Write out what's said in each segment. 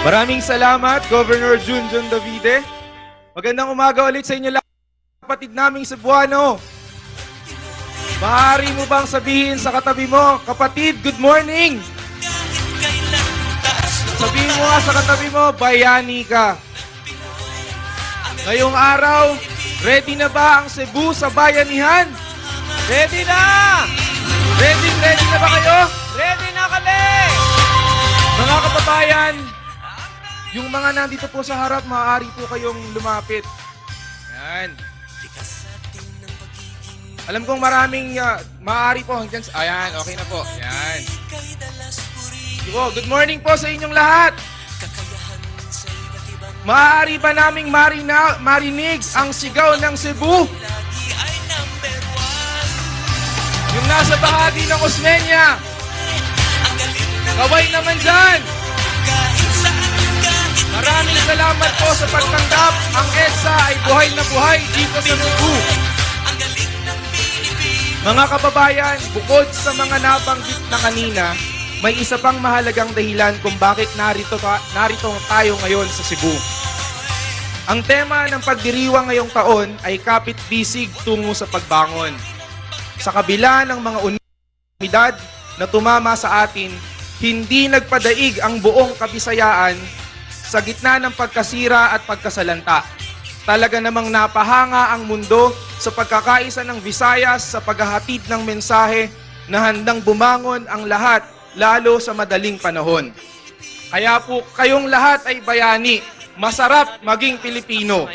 Maraming salamat, Governor Junjun Davide. Magandang umaga ulit sa inyo lahat, kapatid naming Cebuano. Maaari mo bang sabihin sa katabi mo, kapatid, good morning? Sabihin mo nga sa katabi mo, bayani ka. Ngayong araw, ready na ba ang Cebu sa bayanihan? Ready na! Ready na ba kayo? Ready na kami! Mga kababayan, yung mga nandito po sa harap, maaari po kayong lumapit. Yan. Alam kong maraming maaari po hanggang sa... Ayan, okay na po. Yan. Good morning po sa inyong lahat. Maaari ba naming marinig ang sigaw ng Cebu? Yung nasa bahagi ng Osmeña. Kaway naman dyan. Maraming salamat po sa pagtanggap. Ang EDSA ay buhay na buhay dito sa Cebu. Mga kababayan, bukod sa mga nabanggit na kanina, may isa pang mahalagang dahilan kung bakit narito tayo ngayon sa Cebu. Ang tema ng pagdiriwang ngayong taon ay kapit-bisig tungo sa pagbangon. Sa kabila ng mga unidad na tumama sa atin, hindi nagpadaig ang buong Kabisayaan sa gitna ng pagkasira at pagkasalanta. Talaga namang napahanga ang mundo sa pagkakaisa ng Visayas sa paghahatid ng mensahe na handang bumangon ang lahat, lalo sa madaling panahon. Kaya po kayong lahat ay bayani, masarap maging Pilipino.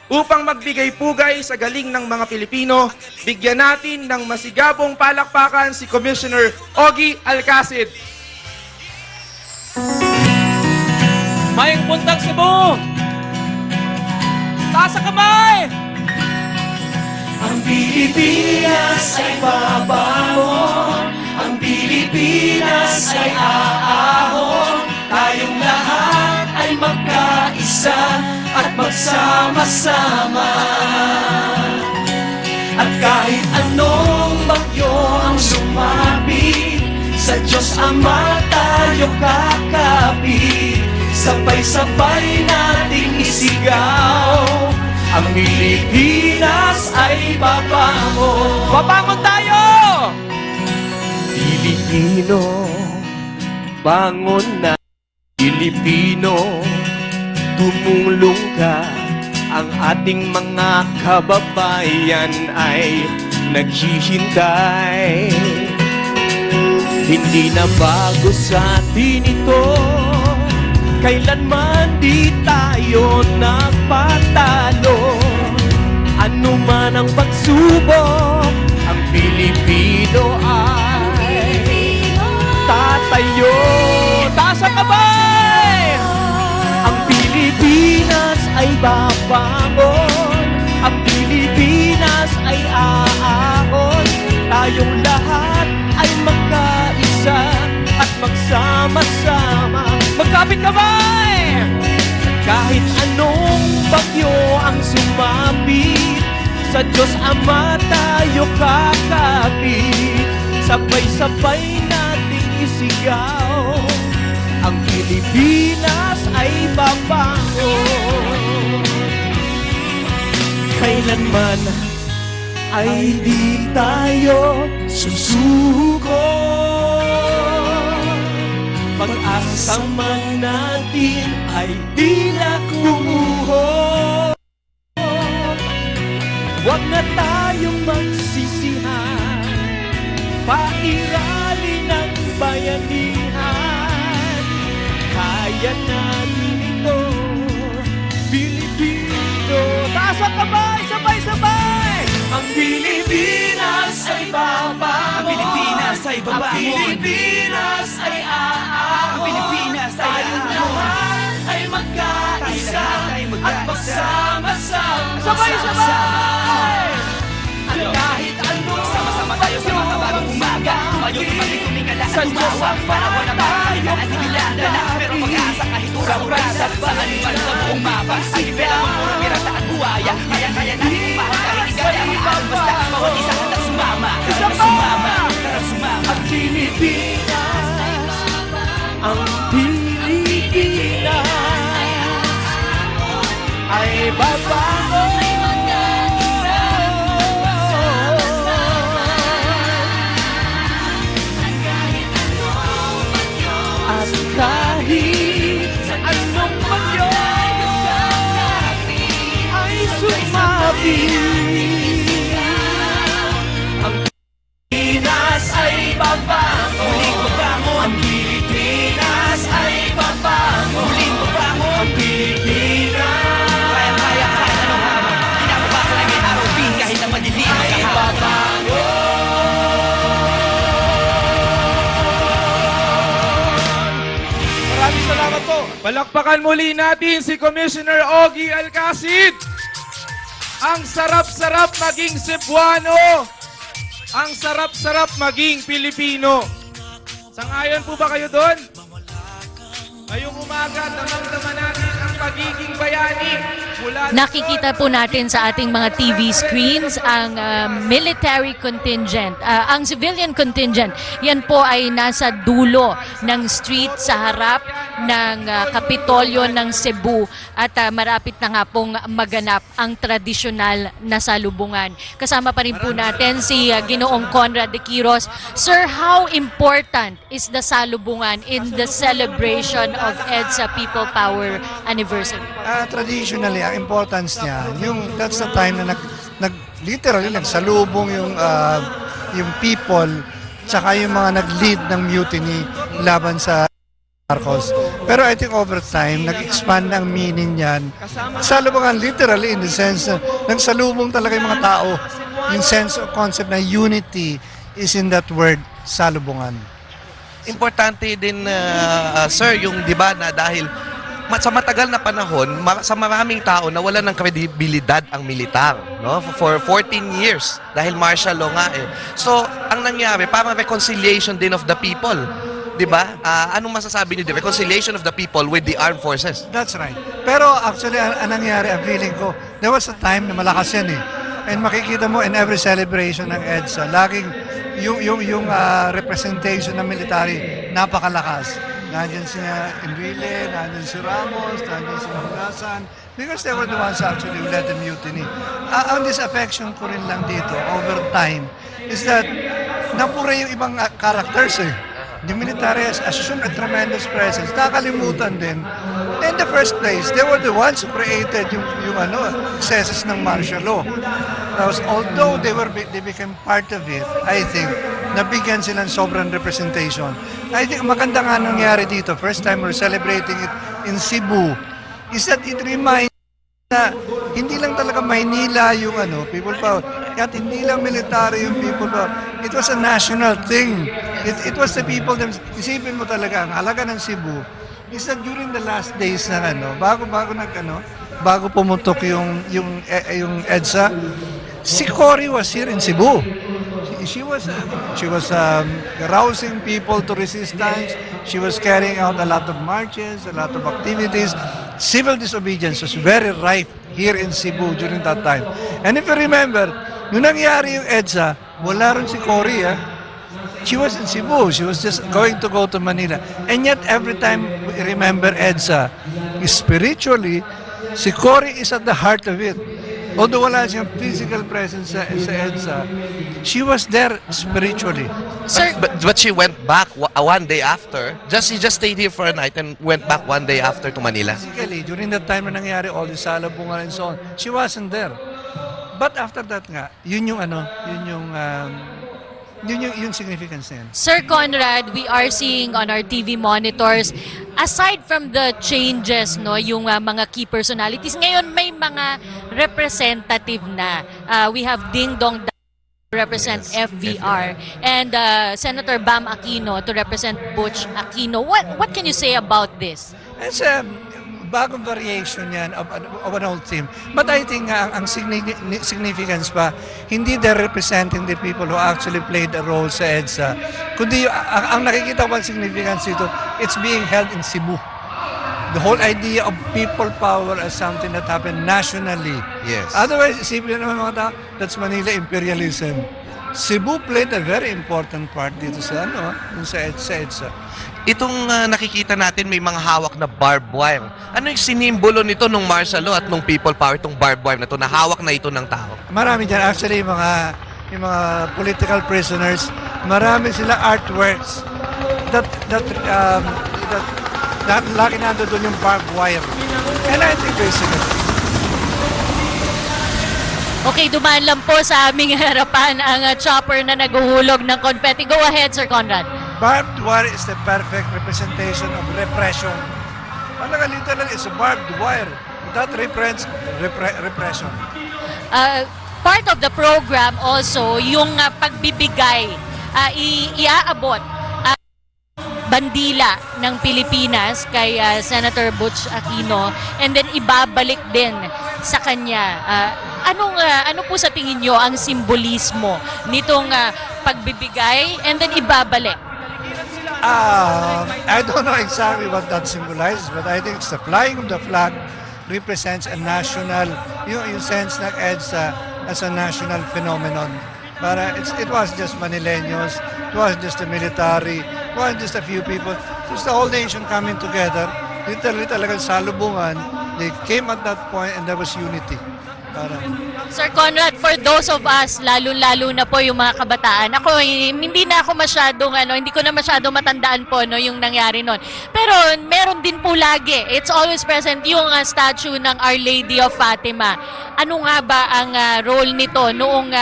Upang magbigay pugay sa galing ng mga Pilipino, bigyan natin ng masigabong palakpakan si Commissioner Ogie Alcacid. Mayang puntang Cebu! Taas ang kamay! Ang Pilipinas ay babangon, ang Pilipinas ay aahon, tayong lahat ay magkaisa at magsama-sama. At kahit anong bagyo ang sumapit, sa Diyos Ama tayo kakapit. Sabay-sabay nating isigaw, ang Pilipinas ay babangon. Babangon tayo! Pilipino, bangon na. Pilipino, tumulong ka. Ang ating mga kababayan ay naghihintay. Hindi na bago sa atin ito, kailanman di tayo nagpatalo. Ano man ang pagsubok, ang Pilipino ay tatayo. Taas ang kamay! Ang Pilipinas ay babangon, ang Pilipinas ay aahon, tayong lahat ay magkaisa at magsama-sama. Magkapit kamay! Kahit anong bagyo ang sumapit, sa Diyos Ama tayo kakapit. Sabay-sabay nating isigaw, ang Pilipinas ay babangon. Kailanman ay di tayo susuko, pag-asa man natin ay di na kumuho. Huwag na tayong magsisihan, pairali ng bayanihan. Kaya natin ito, Pilipino. Taas ang kamay! Sabay-sabay! Ang Pilipinas ay babangon, Ang Pilipinas ay babangon. ang Pilipinas ay aahon, Ang Pilipinas ay tayong aahon. lahat ay magkaisa Tayong lahat ay magkaisa. at magsama-sama. Sabay-sabay! At kahit ano, Sama-sama tayo sa mga bagong umaga. Ngayon tumigil ka lahat sa Diyos tumawa. Para wala tayo makakita asigilada na. Pero pag-asa kahit urap-urasa sa animal sa buong mapa. Ay pera mo puro pirata at buhaya. Kaya-kaya natin umahan kahit ikaw ay maahon. Basta bawat isa ka na sumama. Isa pa! Sumama, tara sumama. ang Pilipinas, ang Pilipinas. babangon. At kahit anong bagyo ay sumabi, Ang Pilipinas ay babangon. Muling babangon. Ang Pilipinas ay babangon. Muling babangon. Ang Pilipinas Kaya anong hamon Pinapabasa ng may araw din kahit na madilim ang ay kahapon. babangon. Maraming salamat po. Palakpakan muli natin si Commissioner Ogie Alcacid. Ang sarap-sarap maging Cebuano. Ang sarap-sarap maging Pilipino. Sangayon po ba kayo doon? Ngayong umaga, damang-dama natin ang pagiging bayani. Mula Nakikita po natin sa ating mga TV screens ang military contingent, ang civilian contingent. Yan po ay nasa dulo ng street sa harap ng Kapitolyo ng Cebu at marapit na nga pong maganap ang tradisyonal na salubungan. Kasama pa rin po natin si Ginoong Conrad de Quiros. Sir, how important is the salubungan in the celebration of EDSA People Power Anniversary? Traditionally, ang importance niya, that's the time na literally nagsalubong yung people tsaka yung mga nag-lead ng mutiny laban sa Marcos. Pero I think over time, nag-expand ang meaning niyan. Salubungan literally in the sense na nagsalubong talaga yung mga tao. Yung sense of concept na unity is in that word, salubungan. Importante din, sir, yung di ba na dahil sa matagal na panahon, sa maraming tao nawala ng kredibilidad ang militar, no? For 14 years dahil martial law nga eh. So, ang nangyari, parang reconciliation din of the people. Di ba? Anong masasabi niyo? The reconciliation of the people with the armed forces. That's right. Pero actually, ang nangyari, ang feeling ko, there was a time na malakas yan eh. And makikita mo in every celebration ng EDSA, laging yung representation ng military, napakalakas. Nandiyan si Enrile, nandiyan si Ramos, nandiyan si Manglasan, because they were the ones actually who led the mutiny. Ang disaffection ko rin lang dito, over time, is that napura yung ibang characters eh. The military has assumed a tremendous presence. Nakalimutan din. In the first place, they were the ones who created yung excesses ng martial law. Although they became part of it, I think, nabigyan silang sobrang representation. I think maganda nga nangyari dito, first time we're celebrating it in Cebu, is that it reminds na hindi lang talaga Maynila yung people power. At hindi lang military yung people power. It was a national thing. It was the people themselves. Isipin mo talaga, ang halaga ng Cebu is that during the last days ng bago pumutok yung EDSA, si Cory was here in Cebu. She was rousing people to resistance. She was carrying out a lot of marches, a lot of activities. Civil disobedience was very rife here in Cebu during that time. And if you remember, nung nangyari yung EDSA, wala rin si Cory. She was in Cebu. She was just going to go to Manila. And yet, every time we remember EDSA, spiritually, si Cory is at the heart of it. Although wala siyang physical presence sa EDSA, she was there spiritually. Sir, But she went back one day after. She just stayed here for a night and went back one day after to Manila. Physically, during that time na nangyari all the salabungan and so on, she wasn't there. But after that nga, yun yung significance na yan. Sir Conrad, we are seeing on our TV monitors, aside from the changes, yung mga key personalities, ngayon may mga representative na. We have Ding Dong to represent FVR and Senator Bam Aquino to represent Butch Aquino. What can you say about this? It's a bagong variation yan of an old team. But I think ang significance pa, hindi they're representing the people who actually played a role sa EDSA. Kundi ang nakikita ko ang significance dito, it's being held in Cebu. The whole idea of people power as something that happened nationally. Yes. Otherwise, isipin naman mga tao, that's Manila imperialism. Cebu played a very important part dito sa dun sa EDSA. Itong nakikita natin may mga hawak na barbed wire. Ano yung sinimbolo nito nung martial law at nung people power, itong barbed wire na to, na hawak na ito ng tao? Marami dyan. Actually, yung mga political prisoners, marami sila artworks that laki nando doon yung barbed wire. And I think basically, Okay, dumaan lang po sa aming harapan ang chopper na naguhulog ng confetti. Go ahead, Sir Conrad. barbed wire is the perfect representation of repression. Talaga literal, it's a barbed wire. That represents repression. Part of the program also, yung pagbibigay, iaabot bandila ng Pilipinas kay Senator Butch Aquino and then ibabalik din sa kanya. Ano po sa tingin nyo ang simbolismo nitong pagbibigay and then ibabalik? I don't know exactly what that symbolizes, but I think it's the flying of the flag represents a national, yung sense ng EDSA as a national phenomenon. But it was just Manileños, it was just the military, it was just a few people. It was the whole nation coming together. Literally talagang salubungan. They came at that point and there was unity. Sir Conrad, for those of us, lalo-lalo na po yung mga kabataan, ako hindi na ako masyadong hindi ko na masyadong matandaan po yung nangyari noon. Pero meron din po lagi, it's always present yung statue ng Our Lady of Fatima. Ano nga ba ang role nito noong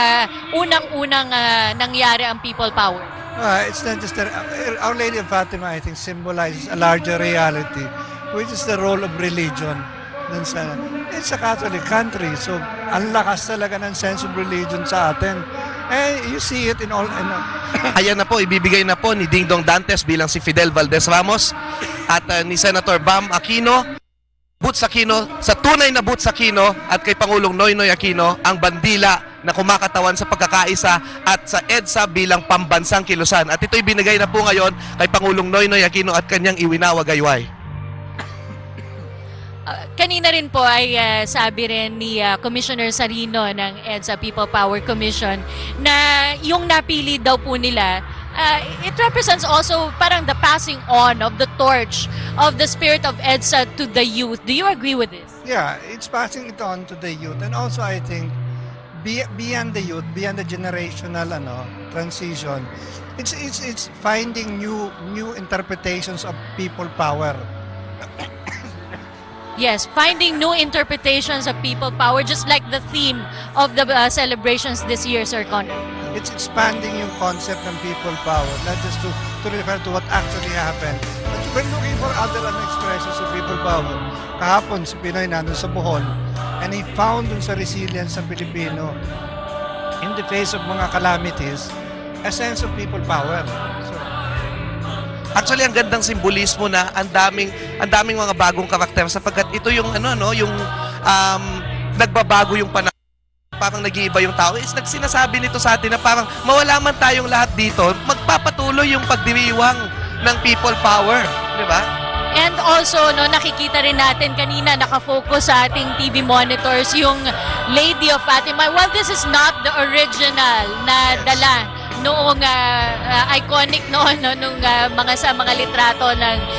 unang-unang nangyari ang people power? It's not just Our Lady of Fatima, I think, symbolizes a larger reality, which is the role of religion. It's a Catholic country, so ang lakas talaga ng sense of religion sa atin. And you see it in all. Ayan na po, ibibigay na po ni Dingdong Dantes bilang si Fidel Valdez Ramos at ni Senator Bam Aquino, Butch Aquino, sa tunay na Butch Aquino at kay Pangulong Noynoy Aquino, ang bandila na kumakatawan sa pagkakaisa at sa EDSA bilang pambansang kilusan. At ito'y binigay na po ngayon kay Pangulong Noynoy Aquino at kanyang iwinawa gayway. Kanina rin po ay sabi rin ni Commissioner Sarino ng EDSA People Power Commission na yung napili daw po nila, it represents also parang the passing on of the torch of the spirit of EDSA to the youth. Do you agree with this? Yeah, it's passing it on to the youth. And also I think beyond the youth, beyond the generational transition, it's finding new interpretations of people power. Yes, finding new interpretations of people power, just like the theme of the celebrations this year, Sir Conrad. It's expanding yung concept ng people power, not just to refer to what actually happened, but we're looking for other expressions of people power. Kahapon, si Pinoy nandun sa Bohol, and he found dun sa resilience ng Pilipino, in the face of mga calamities, a sense of people power. So, Actually, ang gandang simbolismo na ang daming mga bagong karakter sapagkat ito yung yung nagbabago yung panahon. Parang nag-iiba yung tao. Nagsinasabi nito sa atin na parang mawala man tayong lahat dito, magpapatuloy yung pagdiriwang ng people power, di ba? And also, nakikita rin natin kanina, nakafocus sa ating TV monitors yung Lady of Fatima. Well, this is not the original na dala noong iconic nung mga litrato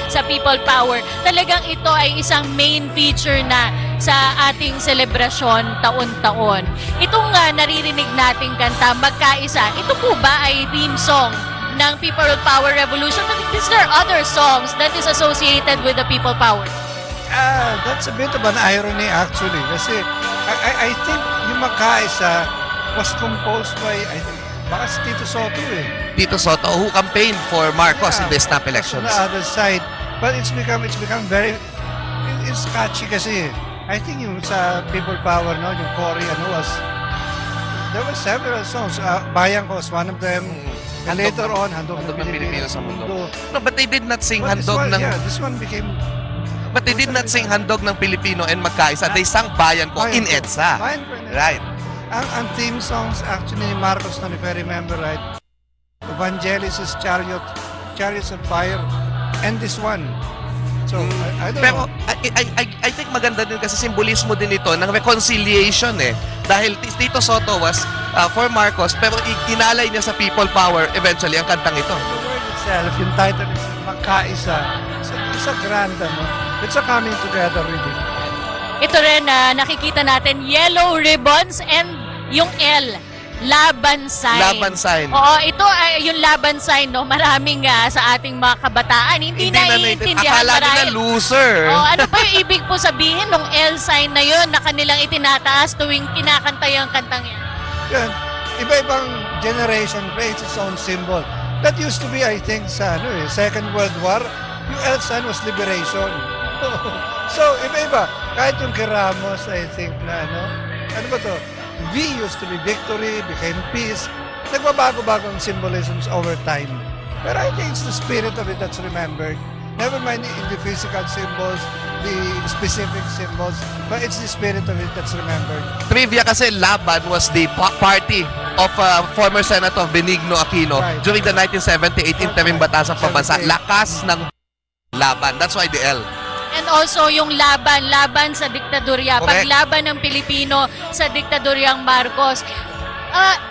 sa People Power. Talagang ito ay isang main feature na sa ating selebrasyon taon-taon. Itong naririnig nating kanta, Magkaisa, ito po ba ay theme song ng People Power Revolution? But is there other songs that is associated with the People Power? that's a bit of an irony actually. Kasi I think yung Magkaisa was composed by, I think, baka si Tito Soto Tito Soto, who campaigned for Marcos in the snap elections. On the other side, but it's become very, it's catchy kasi. I think yung sa People Power, yung Cory, there were several songs. Bayan Ko was one of them. And later on, Handog ng Pilipino sa Mundo. No, but they did not sing But Handog ng... Yeah, this one became... But they did not sing Handog ng Pilipino and Magkaisa. They sang Bayan Ko in EDSA. Bayan Ko in EDSA. Right. Ang theme songs actually ni Marcos, if I remember right, Evangelis' Chariots of Fire, and this one. So, I don't Pero know. I think maganda din kasi simbolismo din ito ng reconciliation eh. Dahil Tito Soto was for Marcos pero inalay niya sa people power eventually ang kantang ito. The word itself, yung title is Magkaisa. It's a grand, it's a coming together really. Ito rin na nakikita natin, yellow ribbons and yung L, laban sign. Laban sign. Oo, ito ay yung laban sign, no? Maraming sa ating mga kabataan, hindi na iintindihan. Akala nila loser. Oh, ano pa yung ibig po sabihin ng L sign na yun na kanilang itinataas tuwing kinakanta yung kantang yan? Yan. Iba-ibang generation creates its own symbol. That used to be, I think, sa Second World War, yung L sign was liberation. So, iba-iba. Kahit yung kay Ramos, I think na ano ba to? V used to be victory, became peace. Nagbabago-bago ang symbolisms over time. But I think it's the spirit of it that's remembered. Never mind the physical symbols, the specific symbols, but it's the spirit of it that's remembered. Trivia kasi Laban was the party of former Senator Benigno Aquino Right. during the 1978 interim batasang pambansa. 78. Lakas ng Laban. That's why the L. And also yung laban sa diktadorya, Correct. paglaban ng Pilipino sa diktadoryang Marcos.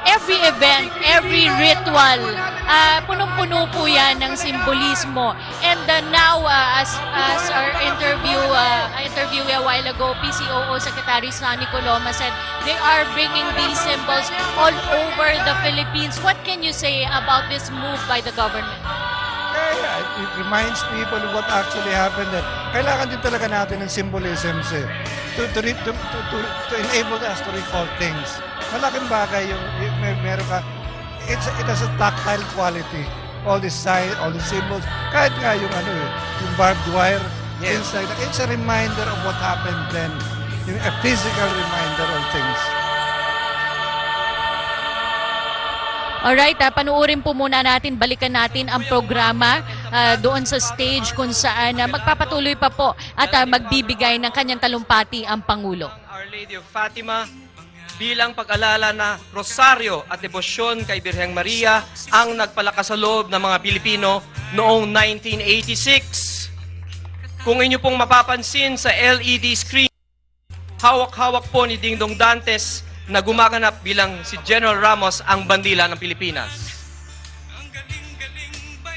Every event, every ritual, punong-puno po yan ng simbolismo. And now, as our interview a while ago, PCOO Secretary Sonny Coloma said, they are bringing these symbols all over the Philippines. What can you say about this move by the government? Yeah, it reminds people of what actually happened. Kailangan din talaga natin ng symbolisms to enable us to recall things. Malaking bagay yung meron ka. It has a tactile quality. All the signs, all the symbols. Kahit nga yung yung barbed wire, things like that. It's a reminder of what happened then. A physical reminder of things. Alright, panuorin po muna natin, balikan natin ang programa doon sa stage kung saan magpapatuloy pa po at magbibigay ng kanyang talumpati ang Pangulo. Our Lady of Fatima bilang pag-alala na rosaryo at debosyon kay Birheng Maria ang nagpalakas sa loob ng mga Pilipino noong 1986. Kung inyo pong mapapansin sa LED screen, hawak-hawak po ni Dingdong Dantes na gumaganap bilang si General Ramos ang bandila ng Pilipinas.